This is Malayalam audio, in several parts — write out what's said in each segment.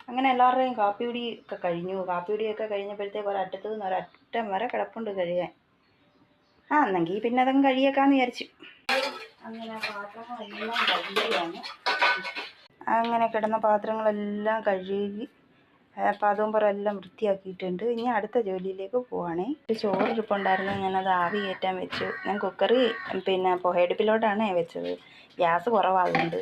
അങ്ങനെ എല്ലാവരുടെയും കാപ്പിയുടി ഒക്കെ കഴിഞ്ഞു. കാപ്പിയുടിയൊക്കെ കഴിഞ്ഞപ്പോഴത്തേക്ക് ഒരറ്റത്ത് നിന്ന് ഒരറ്റം വരെ കിടപ്പുണ്ട് കഴുകാൻ. എന്നെങ്കിൽ പിന്നെ അതങ്ങ് കഴിയേക്കാന്ന് വിചാരിച്ചു. അങ്ങനെ പാത്രങ്ങളെല്ലാം കഴുകുകയാണ്. അങ്ങനെ കിടന്ന പാത്രങ്ങളെല്ലാം കഴുകി പാദവും പുറമെല്ലാം വൃത്തിയാക്കിയിട്ടുണ്ട്. ഇനി അടുത്ത ജോലിയിലേക്ക് പോവുകയാണേ. ചോറ് ഇരിപ്പുണ്ടായിരുന്നു, ഞാനത് ആവി കയറ്റാൻ വെച്ചു. ഞാൻ കുക്കറി പിന്നെ പുകയടുപ്പിലോട്ടാണ് വെച്ചത്, ഗ്യാസ് കുറവാകുന്നുണ്ട്.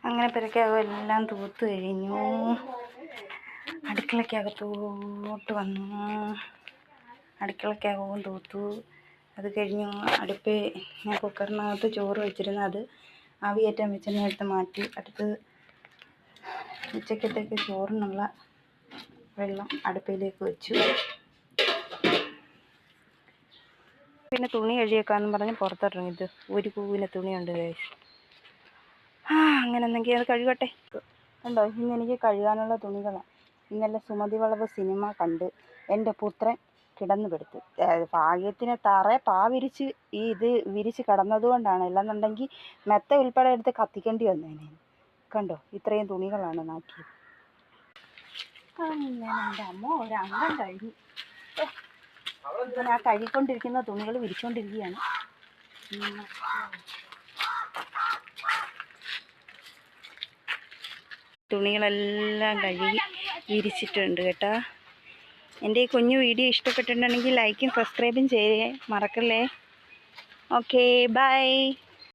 അങ്ങനെ പെരക്കകം എല്ലാം തൂത്ത് കഴിഞ്ഞു. അടുക്കളയ്ക്കകത്തോട്ട് വന്നു. അടുക്കളയ്ക്കകവും തൂത്തു. അത് കഴിഞ്ഞു അടുപ്പ് ഞാൻ കുക്കറിനകത്ത് ചോറ് വെച്ചിരുന്നു, അത് ആവി കയറ്റാൻ വെച്ചെന്നെ എടുത്ത് മാറ്റി. അടുത്ത് ഉച്ചക്കത്തേക്ക് ചോറിനുള്ള വെള്ളം അടുപ്പിലേക്ക് വെച്ചു. പിന്നെ തുണി കഴുകിയേക്കാന്ന് പറഞ്ഞ് പുറത്തോട്ടിറങ്ങിയത് ഒരു പൂവിന് തുണിയുണ്ട് ഗൈസ്. അങ്ങനെ എന്നെങ്കിൽ അത് കഴുകട്ടെ. കണ്ടോ, ഇന്ന് എനിക്ക് കഴുകാനുള്ള തുണികളാണ്. ഇന്നലെ സുമതി വളവ് സിനിമ കണ്ട് എൻ്റെ പുത്രൻ കിടന്നു പെടുത്തു. ഭാഗ്യത്തിന് വിരിച്ച് ഇത് വിരിച്ച് കിടന്നതുകൊണ്ടാണ്, അല്ലെന്നുണ്ടെങ്കിൽ മെത്ത ഉൾപ്പെടെ എടുത്ത് കത്തിക്കേണ്ടി വന്നേനെ. കണ്ടോ, ഇത്രയും തുണികളാണ് നാട്ടിയത്. അങ്ങനെ എൻ്റെ അമ്മ ഒരംഗം കഴിഞ്ഞു. ഞാൻ കഴുകിക്കൊണ്ടിരിക്കുന്ന തുണികൾ വിരിച്ചുകൊണ്ടിരിക്കുകയാണ്. തുണികളെല്ലാം കഴുകി വിരിച്ചിട്ടുണ്ട് കേട്ടോ. എൻ്റെ ഈ കുഞ്ഞു വീഡിയോ ഇഷ്ടപ്പെട്ടിട്ടുണ്ടെങ്കിൽ ലൈക്കും സബ്സ്ക്രൈബും ചെയ്യേ മറക്കല്ലേ. Okay, by.